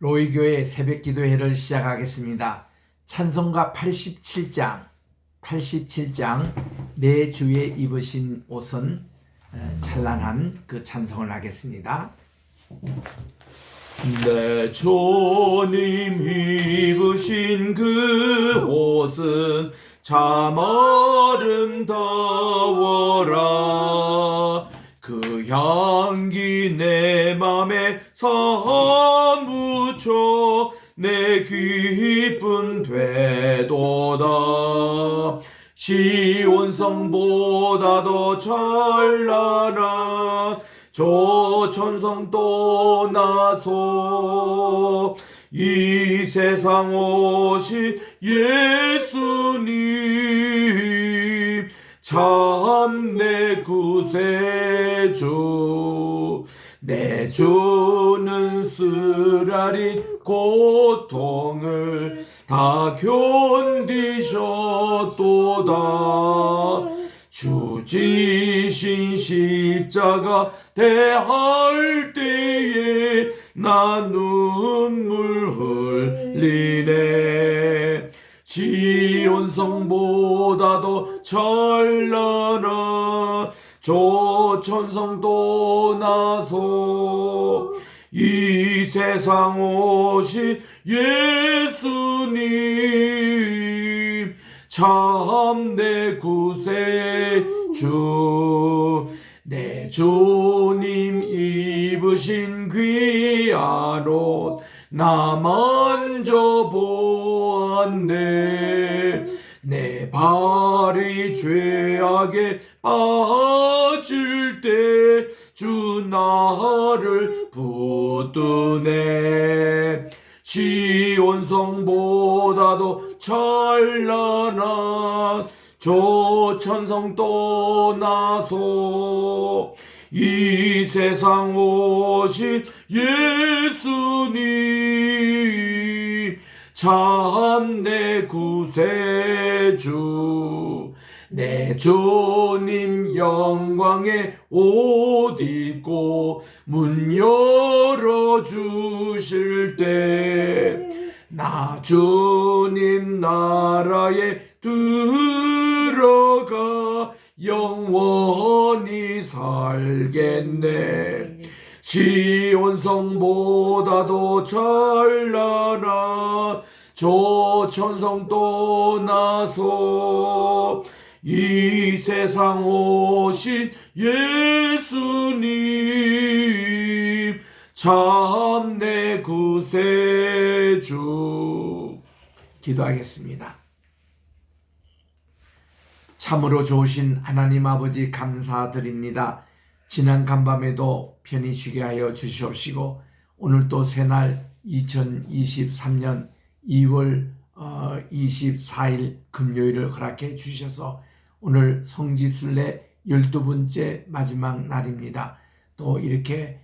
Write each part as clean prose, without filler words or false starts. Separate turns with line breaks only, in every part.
로이교회 새벽기도회를 시작하겠습니다. 찬송가 87장 내 주에 입으신 옷은 찬란한 그 찬송을 하겠습니다. 내 주님 입으신 그 옷은 참 아름다워라. 그 향기 내 맘에 사무쳐 내 기쁨 되도다. 시온성보다 더 찬란한 저 천성 떠나서 이 세상 오신 예수님 참 내 구세주. 내 주는 쓰라린 고통을 다 견디셨도다. 주 지신 십자가 대할 때에 나 눈물 흘리네. 시온성보다 더 찬란한 저 천성 떠나서 이 세상 오신 예수님 참 내 구세주. 내 주님 입으신 귀한 옷 나 만져보았네. 내 발이 죄악에 빠질 때 주 나를 붙드네. 시온성보다도 찬란한 저 천성 떠나서 이 세상 오신 예수님 참 내 구세주. 내 주님 영광의 옷 입고 문 열어주실 때 나 주님 나라에 들어가 영원히 살겠네. 시온성보다도 찬란한 저 천성 떠나서 이 세상 오신 예수님 참 내 구세주. 기도하겠습니다. 참으로 좋으신 하나님 아버지 감사드립니다. 지난 간밤에도 편히 쉬게 하여 주시옵시고 오늘 또 새날 2023년 2월 24일 금요일을 허락해 주셔서 오늘 성지순례 12번째 마지막 날입니다. 또 이렇게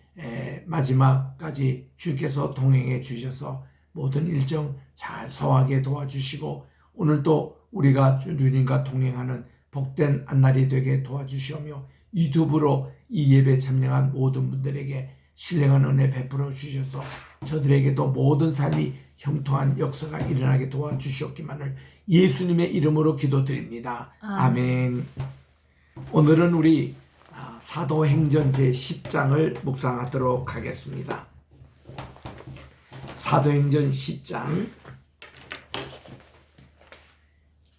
마지막까지 주께서 동행해 주셔서 모든 일정 잘 소화하게 도와주시고 오늘도 우리가 주님과 동행하는 복된 한날이 되게 도와주시오며 유튜브로 이 예배 참여한 모든 분들에게 신령한 은혜 베풀어 주셔서 저들에게도 모든 삶이 형통한 역사가 일어나게 도와주시옵기만을 예수님의 이름으로 기도드립니다. 아멘. 오늘은 우리 사도행전 제10장을 묵상하도록 하겠습니다. 사도행전 10장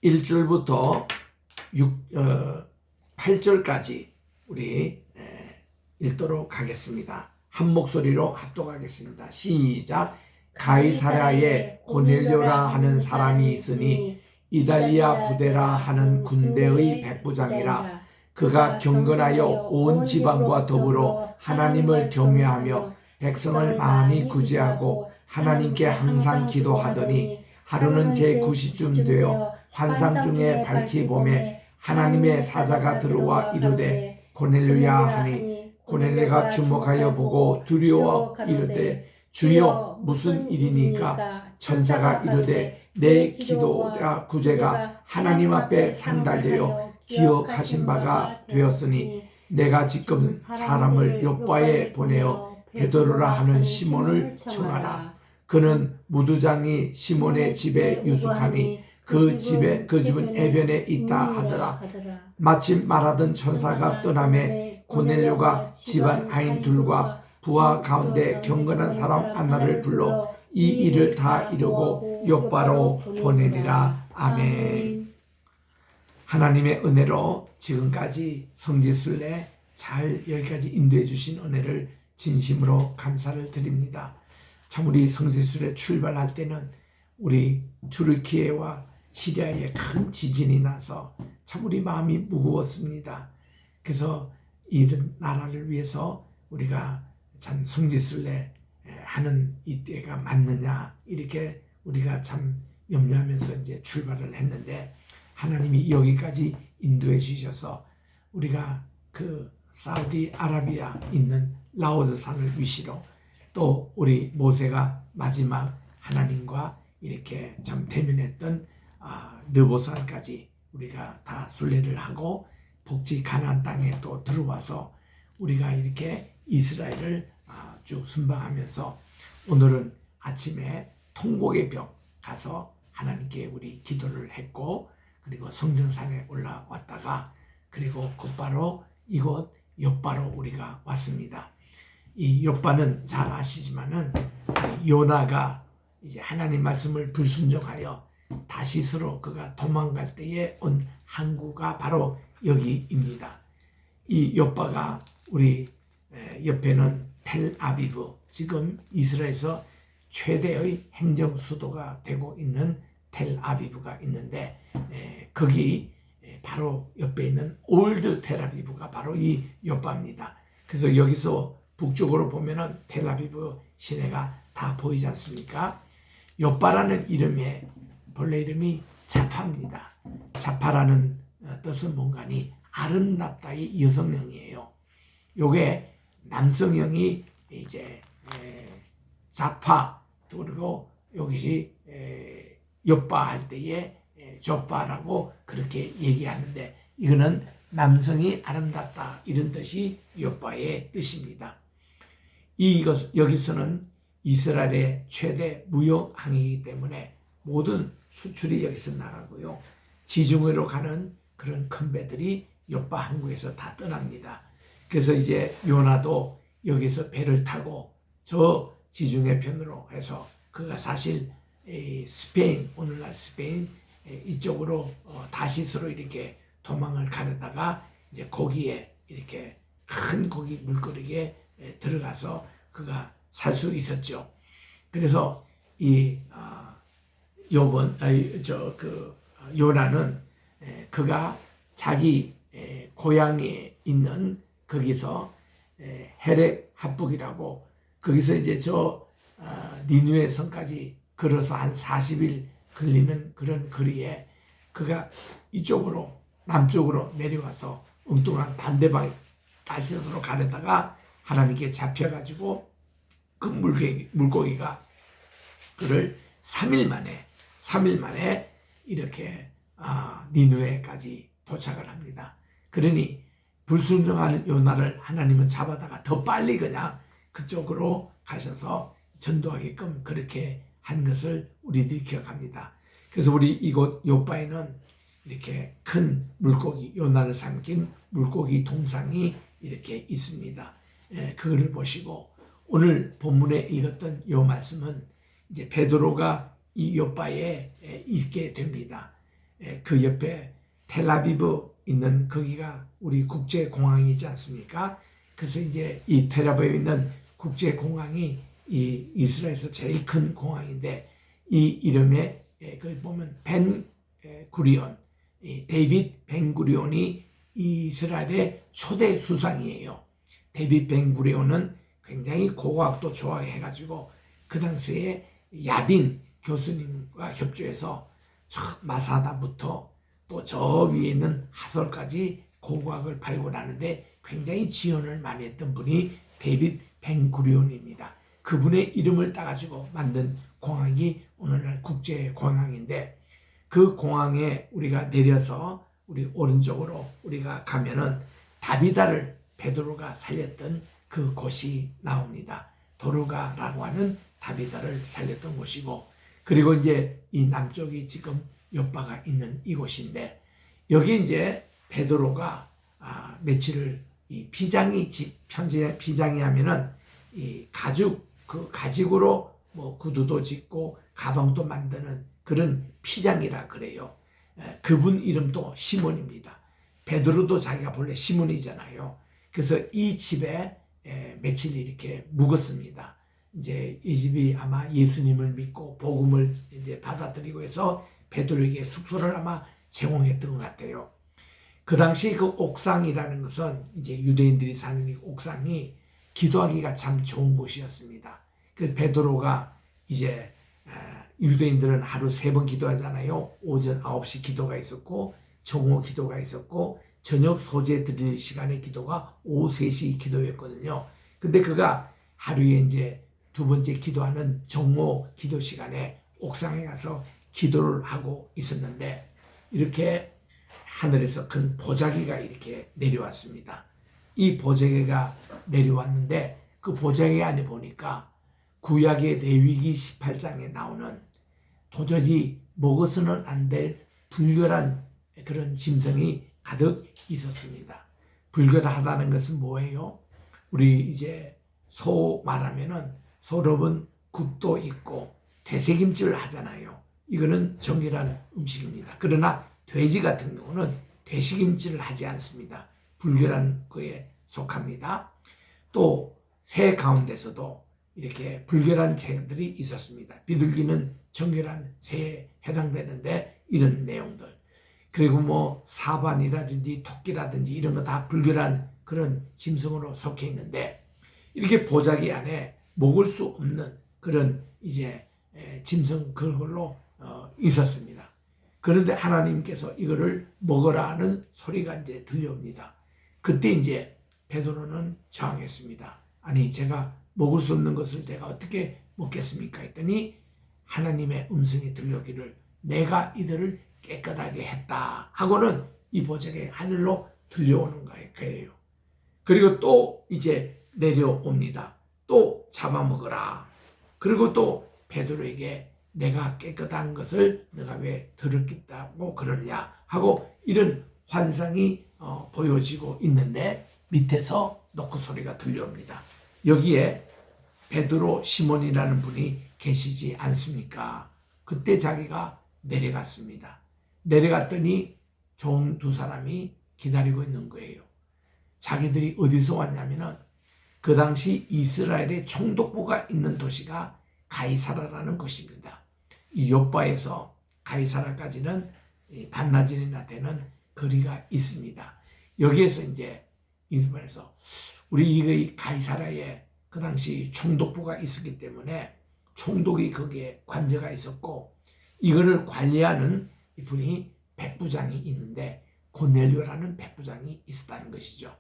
1절부터 8절까지 우리 읽도록 하겠습니다. 한 목소리로 합독하겠습니다. 시작. 가이사랴에 고넬료라 하는 사람이 있으니 이달리아 부데라 하는 군대의 백부장이라. 그가 경건하여 온 지방과 더불어 하나님을 경외하며 백성을 많이 구제하고 하나님께 항상 기도하더니 하루는 제9시쯤 되어 환상 중에 밝히 보매 하나님의 사자가 들어와 이르되 고넬료야 하니 고넬료가 주목하여 보고 두려워 이르되 주여 무슨 일이니까. 천사가 이르되 내 기도와 구제가 하나님 앞에 상달되어 기억하신 바가 되었으니 내가 지금 사람을 요바에 보내어 베드로라 하는 시몬을 청하라. 그는 무두장이 시몬의 집에 유숙하니 그 집은 해변에 있다 하더라. 마침 말하던 천사가 떠나매 고넬료가 집안 아인들과 부하 가운데 경건한 사람 안나를 불러 이 일을 다 이루고 요빠로 보내니라. 아멘. 하나님의 은혜로 지금까지 성지순례 잘 여기까지 인도해 주신 은혜를 진심으로 감사를 드립니다. 참 우리 성지순례 출발할 때는 우리 투르키예와 시리아에 큰 지진이 나서 참 우리 마음이 무거웠습니다. 그래서 이런 나라를 위해서 우리가 참 성지순례 하는 이때가 맞느냐 이렇게 우리가 참 염려하면서 이제 출발을 했는데 하나님이 여기까지 인도해 주셔서 우리가 그 사우디아라비아 있는 라오스 산을 위시로 또 우리 모세가 마지막 하나님과 이렇게 참 대면했던 느보산까지 우리가 다 순례를 하고 복지 가나안 땅에 또 들어와서 우리가 이렇게 이스라엘을 쭉 순방하면서 오늘은 아침에 통곡의 벽 가서 하나님께 우리 기도를 했고 그리고 성전산에 올라왔다가 그리고 곧바로 이곳 욥바로 우리가 왔습니다. 이 욥바는 잘 아시지만은 요나가 이제 하나님 말씀을 불순종하여 다시스로 그가 도망갈 때에 온 항구가 바로 여기입니다. 이 욥바가 우리 옆에는 텔아비브, 지금 이스라엘에서 최대의 행정 수도가 되고 있는 텔아비브가 있는데 거기 바로 옆에 있는 올드 텔아비브가 바로 이 욥바입니다. 그래서 여기서 북쪽으로 보면은 텔아비브 시내가 다 보이지 않습니까? 욥바라는 이름의 본래 이름이 자파입니다. 자파라는 뜻은 뭔가니 아름답다의 여성형이에요. 요게 남성형이 이제 자파, 그리고 여기시 욥바 할 때에 좁바라고 그렇게 얘기하는데 이거는 남성이 아름답다 이런 뜻이 욥바의 뜻입니다. 여기서는 이스라엘의 최대 무역항이기 때문에 모든 수출이 여기서 나가고요. 지중해로 가는 그런 큰 배들이 욥바 항구에서 다 떠납니다. 그래서 이제 요나도 여기서 배를 타고 저 지중해 편으로 해서 그가 사실 스페인, 오늘날 스페인 이쪽으로 다시스로 이렇게 도망을 가려다가 이제 거기에 이렇게 큰 고기 물거리에 들어가서 그가 살 수 있었죠. 그래서 이 요나는 그가 자기 고향에 있는 거기서 헤렉 합북이라고 거기서 이제 니누에 성까지 걸어서 한 40일 걸리는 그런 거리에 그가 이쪽으로 남쪽으로 내려와서 엉뚱한 반대방 다시스로 가려다가 하나님께 잡혀가지고 그 물고기가 그를 3일 만에 이렇게 니누에까지 도착을 합니다. 그러니 불순종하는 요나를 하나님은 잡아다가 더 빨리 그냥 그쪽으로 가셔서 전도하게끔 그렇게 한 것을 우리들이 기억합니다. 그래서 우리 이곳 욥바에는 이렇게 큰 물고기, 요나를 삼킨 물고기 동상이 이렇게 있습니다. 그거를 보시고 오늘 본문에 읽었던 요 말씀은 이제 베드로가 이 욥바에 있게 됩니다. 그 옆에 텔아비브 있는 거기가 우리 국제공항이지 않습니까? 그래서 이제 이 텔아비브에 있는 국제공항이 이 이스라엘에서 제일 큰 공항인데 이 이름에 그 보면 벤 구리온, 데이빗 벤 구리온이 이스라엘의 초대 수상이에요. 데이빗 벤 구리온은 굉장히 고고학도 좋아해가지고 그 당시에 야딘 교수님과 협조해서 저 마사다부터 또 저 위에 있는 하솔까지 고고학을 발굴하는데 굉장히 지원을 많이 했던 분이 데이빗 벤 구리온입니다. 그분의 이름을 따가지고 만든 공항이 오늘날 국제공항인데 그 공항에 우리가 내려서 우리 오른쪽으로 우리가 가면은 다비다를 베드로가 살렸던 그 곳이 나옵니다. 도르가라고 하는 다비다를 살렸던 곳이고, 그리고 이제 이 남쪽이 지금 욥바가 있는 이곳인데, 여기 이제 베드로가 며칠을 이 비장이 집 편지에 비장이 하면은 이 가죽 그 가죽으로 뭐 구두도 짓고 가방도 만드는 그런 피장이라 그래요. 그분 이름도 시몬입니다. 베드로도 자기가 본래 시몬이잖아요. 그래서 이 집에 며칠 이렇게 묵었습니다. 이제 이 집이 아마 예수님을 믿고 복음을 이제 받아들이고 해서 베드로에게 숙소를 아마 제공했던 것 같아요. 그 당시 그 옥상이라는 것은 이제 유대인들이 사는 이 옥상이 기도하기가 참 좋은 곳이었습니다. 그래서 베드로가 이제 유대인들은 하루 3번 기도하잖아요. 오전 9시 기도가 있었고 정오 기도가 있었고 저녁 소재 드릴 시간의 기도가 오후 3시 기도였거든요. 근데 그가 하루에 이제 2번째 기도하는 정오 기도 시간에 옥상에 가서 기도를 하고 있었는데 이렇게 하늘에서 큰 보자기가 이렇게 내려왔습니다. 이 보자기가 내려왔는데 그 보자기 안에 보니까 구약의 레위기 18장에 나오는 도저히 먹어서는 안 될 불결한 그런 짐승이 가득 있었습니다. 불결하다는 것은 뭐예요? 우리 이제 소 말하면은 소럽은 굽도 있고 되새김질 하잖아요. 이거는 정결한 음식입니다. 그러나 돼지 같은 경우는 되새김질을 하지 않습니다. 불결한 거에 속합니다. 또 새 가운데서도 이렇게 불결한 새들이 있었습니다. 비둘기는 정결한 새에 해당되는데 이런 내용들. 그리고 뭐 사반이라든지 토끼라든지 이런 거 다 불결한 그런 짐승으로 속해 있는데 이렇게 보자기 안에 먹을 수 없는 그런 이제 짐승 그걸로 있었습니다. 그런데 하나님께서 이거를 먹어라 하는 소리가 이제 들려옵니다. 그때 이제 베드로는 저항했습니다. 아니 제가 먹을 수 없는 것을 내가 어떻게 먹겠습니까? 했더니 하나님의 음성이 들려오기를 내가 이들을 깨끗하게 했다 하고는 이 보자기 하늘로 들려오는 거예요. 그리고 또 이제 내려옵니다. 또 잡아먹어라. 그리고 또 베드로에게 내가 깨끗한 것을 너가 왜 더럽겠다고 그러냐 하고 이런 환상이 보여지고 있는데 밑에서 노크 소리가 들려옵니다. 여기에 베드로 시몬이라는 분이 계시지 않습니까? 그때 자기가 내려갔습니다. 내려갔더니 종 2사람이 기다리고 있는 거예요. 자기들이 어디서 왔냐면은 그 당시 이스라엘의 총독부가 있는 도시가 가이사라라는 곳입니다. 이 욥바에서 가이사라까지는 반나절이나 되는 거리가 있습니다. 여기에서 이제 인수반에서 우리 이 가이사라에 그 당시 총독부가 있었기 때문에 총독이 거기에 관저가 있었고 이거를 관리하는 이분이 백부장이 있는데 고넬료라는 백부장이 있었다는 것이죠.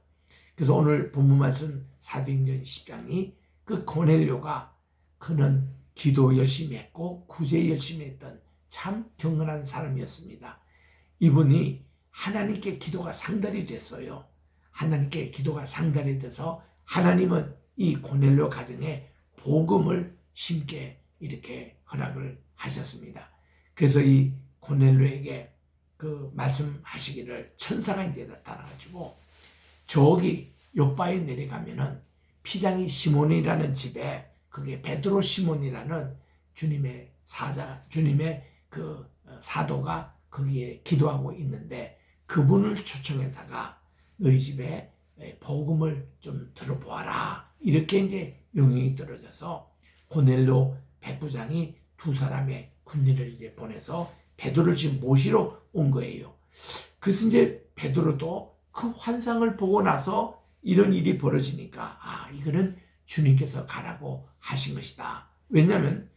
그래서 오늘 본문 말씀 사도행전 10장이 그 고넬료가 그는 기도 열심히 했고 구제 열심히 했던 참 경건한 사람이었습니다. 이분이 하나님께 기도가 상달이 됐어요. 하나님께 기도가 상달이 돼서 하나님은 이 고넬료 가정에 복음을 심게 이렇게 허락을 하셨습니다. 그래서 이 고넬료에게 그 말씀하시기를 천사가 이제 나타나가지고 저기 욥바에 내려가면은 피장이 시몬이라는 집에 그게 베드로 시몬이라는 주님의 그 사도가 거기에 기도하고 있는데 그분을 초청해다가 너희 집에 복음을 좀 들어보아라 이렇게 이제 명령이 떨어져서 고넬료 백부장이 2사람의 군인을 이제 보내서 베드로를 지금 모시러 온 거예요. 그래서 이제 베드로도 그 환상을 보고 나서 이런 일이 벌어지니까 이거는 주님께서 가라고 하신 것이다. 왜냐하면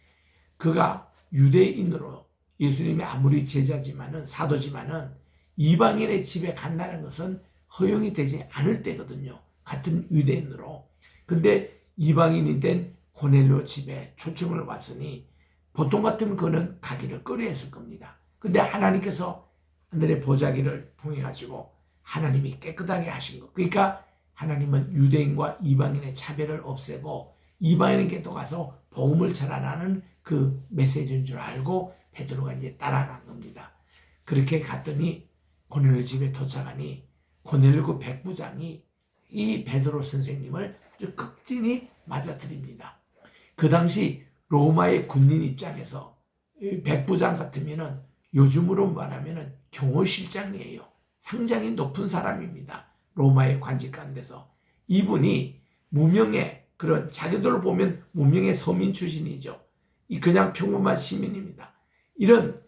그가 유대인으로 예수님의 아무리 제자지만은 사도지만은 이방인의 집에 간다는 것은 허용이 되지 않을 때거든요. 같은 유대인으로. 근데 이방인이 된 고넬료 집에 초청을 왔으니 보통 같으면 그는 가기를 꺼려했을 겁니다. 근데 하나님께서 하늘의 보자기를 통해 가지고 하나님이 깨끗하게 하신 것. 그러니까 하나님은 유대인과 이방인의 차별을 없애고 이방인에게도 가서 복음을 전하라는 그 메시지인 줄 알고 베드로가 이제 따라간 겁니다. 그렇게 갔더니 고넬료 집에 도착하니 고넬료 백부장이 이 베드로 선생님을 아주 극진히 맞아들입니다. 그 당시 로마의 군인 입장에서 백부장 같으면은 요즘으로 말하면은 경호실장이에요. 상당히 높은 사람입니다. 로마의 관직관에서. 이분이 무명의 그런 자기들을 보면 무명의 서민 출신이죠. 그냥 평범한 시민입니다. 이런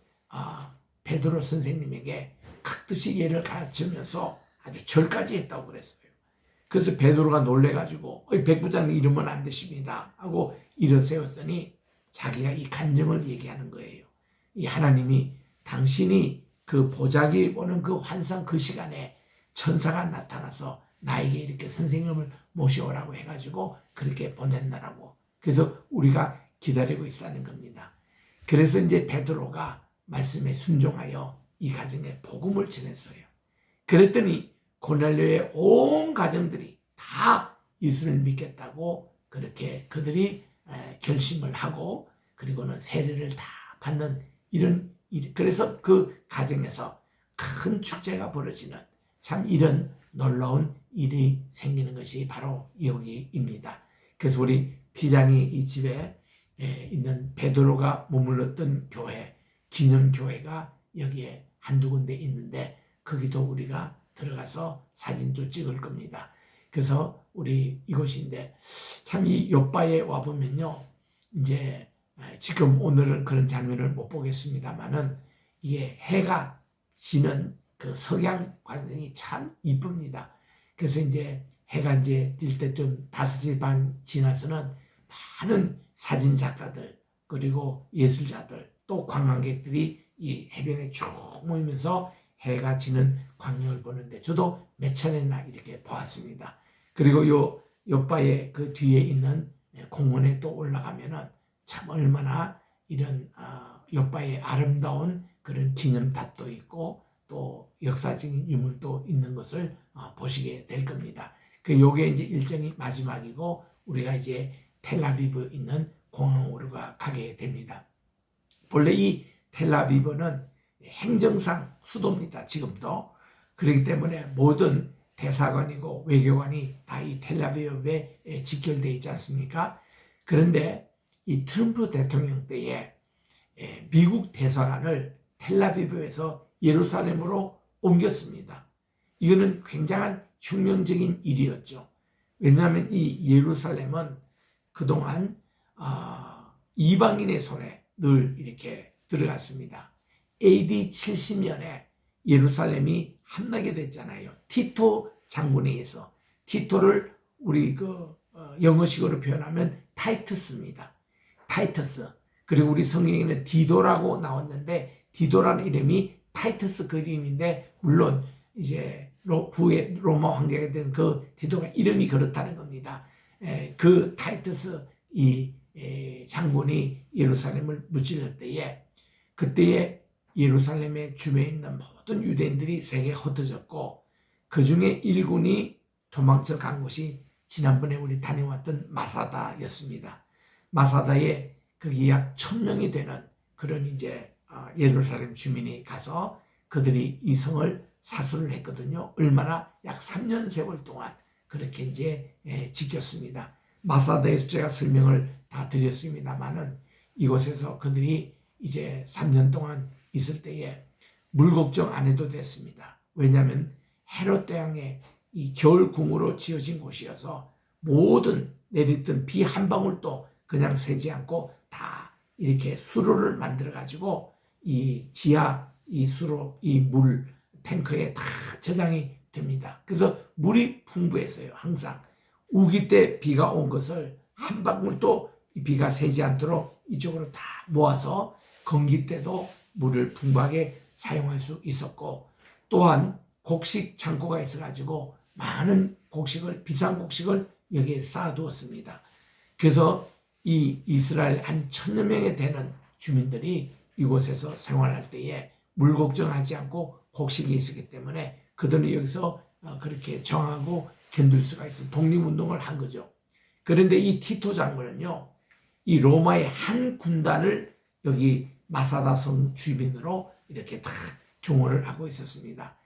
베드로 선생님에게 깍듯이 예를 가르치면서 아주 절까지 했다고 그랬어요. 그래서 베드로가 놀래가지고 백부장님 이러면 안 되십니다 하고 일어세웠더니 자기가 이 간증을 얘기하는 거예요. 이 하나님이 당신이 그 보자기 보는 그 환상 그 시간에 천사가 나타나서 나에게 이렇게 선생님을 모셔오라고 해가지고 그렇게 보낸다라고. 그래서 우리가 기다리고 있다는 겁니다. 그래서 이제 베드로가 말씀에 순종하여 이 가정에 복음을 전했어요. 그랬더니 고넬료의 온 가정들이 다 예수를 믿겠다고 그렇게 그들이 결심을 하고 그리고는 세례를 다 받는 이런 일. 그래서 그 가정에서 큰 축제가 벌어지는 참 이런 놀라운 일이 생기는 것이 바로 여기입니다. 그래서 우리 피장이 이 집에 있는 베드로가 머물렀던 교회, 기념교회가 여기에 한두 군데 있는데 거기도 우리가 들어가서 사진도 찍을 겁니다. 그래서 우리 이곳인데 참 이 요바에 와보면요. 이제 지금 오늘은 그런 장면을 못 보겠습니다만은 이게 해가 지는 그 석양 과정이 참 이쁩니다. 그래서 이제 해가 이제 뜰 때쯤 5시 반 지나서는 많은 사진 작가들 그리고 예술자들 또 관광객들이 이 해변에 쭉 모이면서 해가 지는 광경을 보는데 저도 몇 차례나 이렇게 보았습니다. 그리고 요 옆바에 그 뒤에 있는 공원에 또 올라가면은 참 얼마나 이런 옆바에 아름다운 그런 기념탑도 있고 또 역사적인 유물도 있는 것을 보시게 될 겁니다. 요게 이제 일정이 마지막이고 우리가 이제 텔아비브 있는 공항으로 가게 됩니다. 원래 이 텔아비브는 행정상 수도입니다. 지금도. 그렇기 때문에 모든 대사관이고 외교관이 다 이 텔아비브에 직결되어 있지 않습니까? 그런데 이 트럼프 대통령 때에 미국 대사관을 텔아비브에서 예루살렘으로 옮겼습니다. 이거는 굉장한 혁명적인 일이었죠. 왜냐하면 이 예루살렘은 그동안 이방인의 손에 늘 이렇게 들어갔습니다. AD 70년에 예루살렘이 함락이 됐잖아요. 티토 장군에 의해서. 티토를 우리 영어식으로 표현하면 타이투스입니다. 타이투스. 그리고 우리 성경에는 디도라고 나왔는데 디도라는 이름이 타이투스 그 이름인데 물론 이제 후에 로마 황제가 된 그 디도가 이름이 그렇다는 겁니다. 그 타이투스 이 장군이 예루살렘을 무찔렀을 때에 그때에 예루살렘의 주변에 있는 모든 유대인들이 세계에 흩어졌고 그 중에 일군이 도망쳐 간 곳이 지난번에 우리 다녀왔던 마사다였습니다. 마사다에 거기 약 1000명이 되는 그런 이제 예루살렘 주민이 가서 그들이 이 성을 사수를 했거든요. 얼마나 약 3년 세월 동안 그렇게 이제 지켰습니다. 마사다에서 제가 설명을 다 드렸습니다만은 이곳에서 그들이 이제 3년 동안 있을 때에 물 걱정 안 해도 됐습니다. 왜냐하면 헤롯 대왕의 이 겨울궁으로 지어진 곳이어서 모든 내렸던 비 한 방울도 그냥 새지 않고 다 이렇게 수로를 만들어 가지고 이 지하 이 수로 이 물 탱크에 다 저장이 됩니다. 그래서 물이 풍부했어요. 항상 우기 때 비가 온 것을 한 방울도 비가 새지 않도록 이쪽으로 다 모아서 건기 때도 물을 풍부하게 사용할 수 있었고 또한 곡식 창고가 있어가지고 많은 곡식을 비싼 곡식을 여기에 쌓아두었습니다. 그래서 이 이스라엘 한 1000여 명에 되는 주민들이 이곳에서 생활할 때에 물 걱정하지 않고 곡식이 있었기 때문에 그들은 여기서 그렇게 정하고 견딜 수가 있어 독립운동을 한 거죠. 그런데 이 티토 장군은요, 이 로마의 한 군단을 여기 마사다 성 주변으로 이렇게 다 경호를 하고 있었습니다.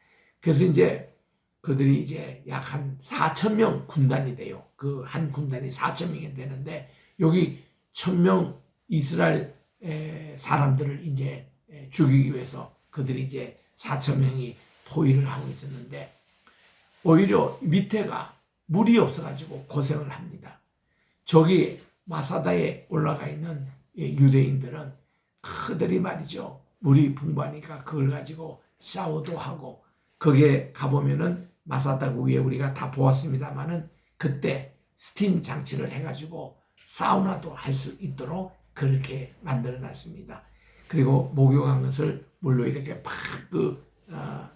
그래서 이제 그들이 이제 약 한 4천 명 군단이 돼요. 그 한 군단이 4천 명이 되는데 여기 1,000명 이스라엘 사람들을 이제 죽이기 위해서 그들이 이제 4천 명이 포위를 하고 있었는데 오히려 밑에가 물이 없어가지고 고생을 합니다. 저기 마사다에 올라가 있는 유대인들은 그들이 말이죠. 물이 풍부하니까 그걸 가지고 샤워도 하고 거기에 가보면은 마사다 위에 우리가 다 보았습니다만은 그때 스팀 장치를 해가지고 사우나도 할 수 있도록 그렇게 만들어 놨습니다. 그리고 목욕한 것을 물로 이렇게 팍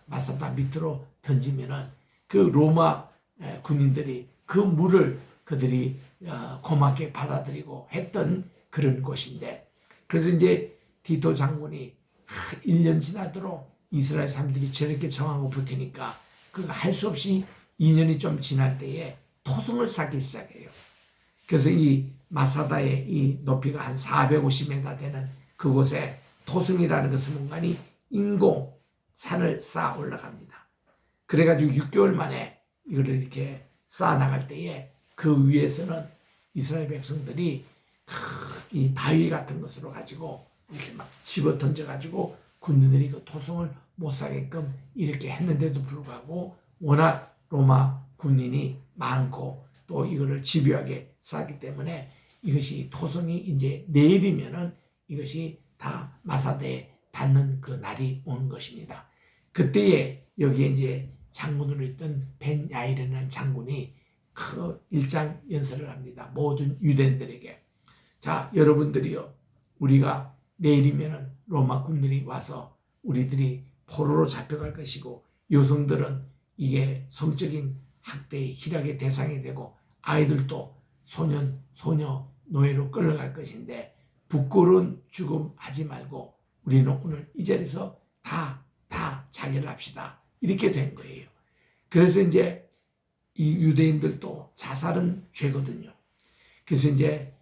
마사다 밑으로 던지면은 그 로마 군인들이 그 물을 그들이 고맙게 받아들이고 했던 그런 곳인데, 그래서 이제 디도 장군이 1년 지나도록 이스라엘 사람들이 저렇게 정하고 붙으니까 그거 할 수 없이 2년이 좀 지날 때에 토성을 쌓기 시작해요. 그래서 이 마사다의 이 높이가 한 450m 되는 그곳에 토성이라는 것은 뭔가니 인공 산을 쌓아 올라갑니다. 그래가지고 6개월 만에 이거를 이렇게 쌓아 나갈 때에 그 위에서는 이스라엘 백성들이 이 바위 같은 것으로 가지고 이렇게 막 집어 던져가지고 군인들이 그 토성을 못 사게끔 이렇게 했는데도 불구하고 워낙 로마 군인이 많고 또 이거를 집요하게 쌓기 때문에 이것이 토성이 이제 내일이면은 이것이 다 마사대에 닿는 그 날이 오는 것입니다. 그때에 여기에 이제 장군으로 있던 벤 야일이라는 장군이 그 일장 연설을 합니다. 모든 유대인들에게. 자, 여러분들이요, 우리가 내일이면은 로마 군들이 와서 우리들이 포로로 잡혀갈 것이고 여성들은 이게 성적인 학대의 희락의 대상이 되고 아이들도 소년, 소녀, 노예로 끌려갈 것인데 부끄러운 죽음 하지 말고 우리는 오늘 이 자리에서 다 자결을 합시다. 이렇게 된 거예요. 그래서 이제 이 유대인들도 자살은 죄거든요. 그래서 이제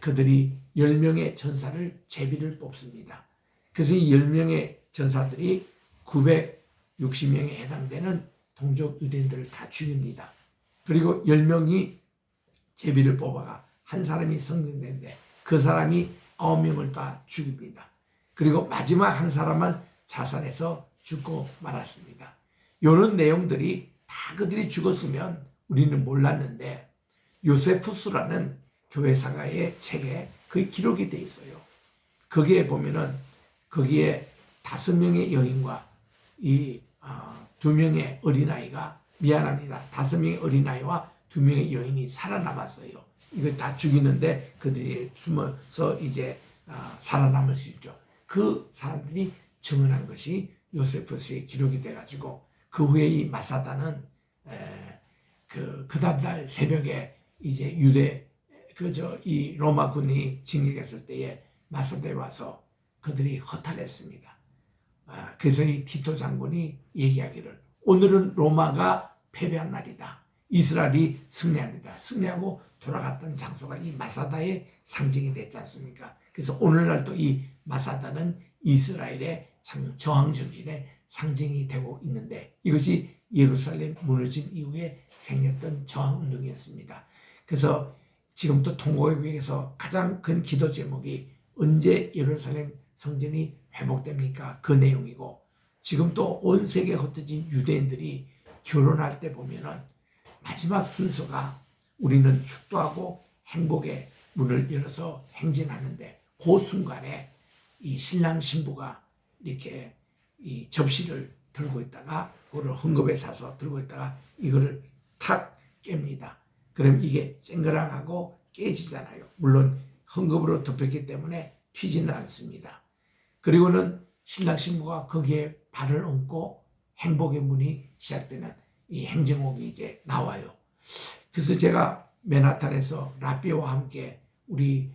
그들이 10명의 전사를 제비를 뽑습니다. 그래서 이 10명의 전사들이 960명에 해당되는 동족 유대인들을 다 죽입니다. 그리고 10명이 제비를 뽑아가 한 사람이 성공되는데 그 사람이 9명을 다 죽입니다. 그리고 마지막 한 사람만 자살해서 죽고 말았습니다. 이런 내용들이 다 그들이 죽었으면 우리는 몰랐는데 요세푸스라는 교회사가의 책에 그 기록이 돼 있어요. 거기에 보면은 거기에 5명의 여인과 이 2명의 어린아이가, 미안합니다, 5명의 어린아이와 2명의 여인이 살아남았어요. 이거 다 죽이는데 그들이 숨어서 이제 살아남을 수 있죠. 그 사람들이 증언한 것이 요세푸스의 기록이 돼가지고 그 후에 이 마사다는 그 다음날 새벽에 이제 이 로마군이 진격했을 때에 마사다에 와서 그들이 허탈했습니다. 그래서 이 티토 장군이 얘기하기를 오늘은 로마가 패배한 날이다. 이스라엘이 승리합니다. 승리하고 돌아갔던 장소가 이 마사다의 상징이 됐지 않습니까? 그래서 오늘날 또 이 마사다는 이스라엘의 저항 정신의 상징이 되고 있는데 이것이 예루살렘 무너진 이후에 생겼던 저항 운동이었습니다. 그래서 지금 또 통곡에서 가장 큰 기도 제목이 언제 예루살렘 성전이 회복됩니까? 그 내용이고, 지금 또 온 세계에 흩어진 유대인들이 결혼할 때 보면은 마지막 순서가 우리는 축도하고 행복의 문을 열어서 행진하는데 그 순간에 이 신랑 신부가 이렇게 이 접시를 들고 있다가 그거를 헝겊에 사서 들고 있다가 이거를 탁 깹니다. 그럼 이게 쨍그랑하고 깨지잖아요. 물론 헝겊으로 덮였기 때문에 튀지는 않습니다. 그리고는 신랑 신부가 거기에 발을 얹고 행복의 문이 시작되는 이 행정곡이 이제 나와요. 그래서 제가 맨하탄에서 라비와 함께 우리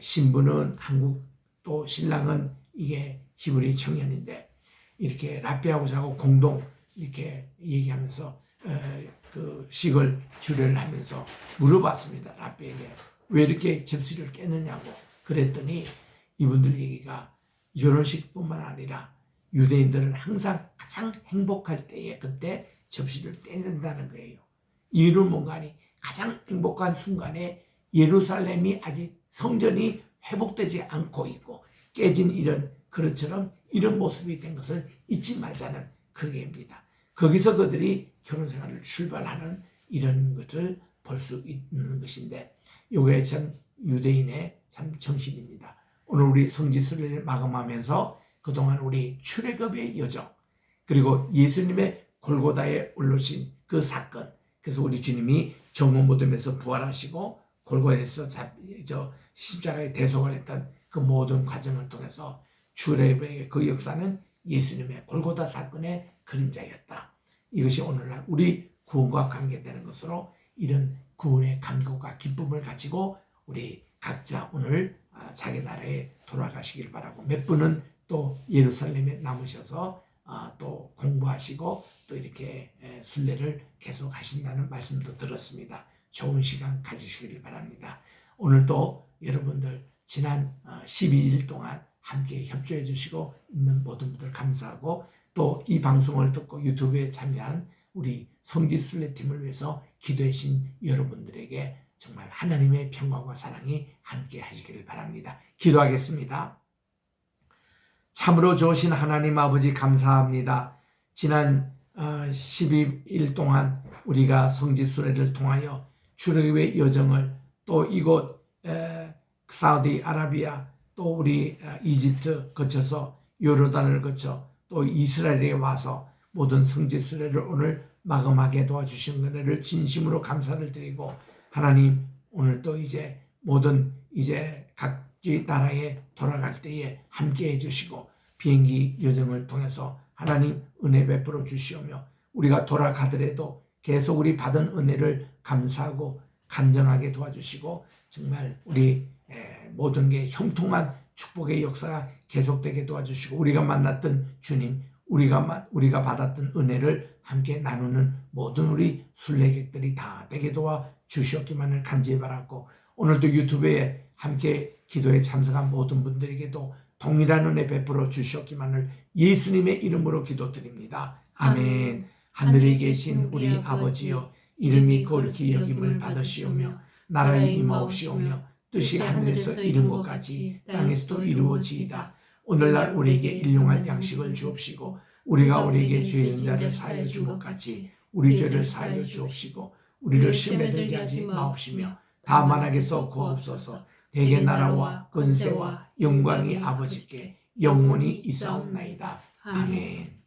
신부는 한국 또 신랑은 이게 히브리 청년인데 이렇게 라비하고 저하고 공동 이렇게 얘기하면서 그 식을 주례를 하면서 물어봤습니다. 랍비에게 왜 이렇게 접시를 깨느냐고. 그랬더니 이분들 얘기가 결혼식뿐만 아니라 유대인들은 항상 가장 행복할 때에 그때 접시를 떼낸다는 거예요. 이유는 뭔가 하니 가장 행복한 순간에 예루살렘이 아직 성전이 회복되지 않고 있고 깨진 그릇처럼 이런 모습이 된 것을 잊지 말자는 그게입니다. 거기서 그들이 결혼 생활을 출발하는 이런 것을 볼 수 있는 것인데 이게 참 유대인의 참 정신입니다. 오늘 우리 성지순례를 마감하면서 그동안 우리 출애굽의 여정 그리고 예수님의 골고다에 올르신 그 사건, 그래서 우리 주님이 정오무덤에서 부활하시고 골고다에서 십자가에 대속을 했던 그 모든 과정을 통해서 출애굽의 그 역사는 예수님의 골고다 사건의 그림자였다. 이것이 오늘날 우리 구원과 관계되는 것으로 이런 구원의 감격과 기쁨을 가지고 우리 각자 오늘 자기 나라에 돌아가시길 바라고, 몇 분은 또 예루살렘에 남으셔서 또 공부하시고 또 이렇게 순례를 계속 하신다는 말씀도 들었습니다. 좋은 시간 가지시길 바랍니다. 오늘도 여러분들 지난 12일 동안 함께 협조해 주시고 있는 모든 분들 감사하고, 또 이 방송을 듣고 유튜브에 참여한 우리 성지순례팀을 위해서 기도해 주신 여러분들에게 정말 하나님의 평강과 사랑이 함께 하시기를 바랍니다. 기도하겠습니다. 참으로 좋으신 하나님 아버지 감사합니다. 지난 12일 동안 우리가 성지순례를 통하여 출애굽의 여정을, 또 이곳 사우디아라비아, 또 우리 이집트 거쳐서 요르단을 거쳐 또 이스라엘에 와서 모든 성지순례를 오늘 마감하게 도와주신 은혜를 진심으로 감사를 드리고, 하나님 오늘 또 이제 모든 각지 나라에 돌아갈 때에 함께 해주시고 비행기 여정을 통해서 하나님 은혜 베풀어 주시오며, 우리가 돌아가더라도 계속 우리 받은 은혜를 감사하고 간증하게 도와주시고, 정말 우리 모든 게 형통한 축복의 역사가 계속되게 도와주시고, 우리가 만났던 주님, 우리가 받았던 은혜를 함께 나누는 모든 우리 순례객들이 다 되게 도와주시옵기만을 간절히 바랐고, 오늘도 유튜브에 함께 기도에 참석한 모든 분들에게도 동일한 은혜 베풀어 주시옵기만을 예수님의 이름으로 기도드립니다. 아멘. 하늘에 계신 우리 아버지여, 이름이 거룩히 여김을 받으시오며 나라의 임하옵시오며 뜻이 하늘에서 이룬 것 같이 땅에서도 이루어지이다. 오늘날 우리에게 일용할 양식을 주옵시고, 우리가 우리에게 죄 지은 자를 사하여 준 것 같이 우리 죄를 사하여 주옵시고, 우리를 시험에 들게 하지 마옵시며 다만 악에서 구하옵소서. 대개 나라와 권세와 영광이 아버지께 영원히 있사옵나이다. 아멘.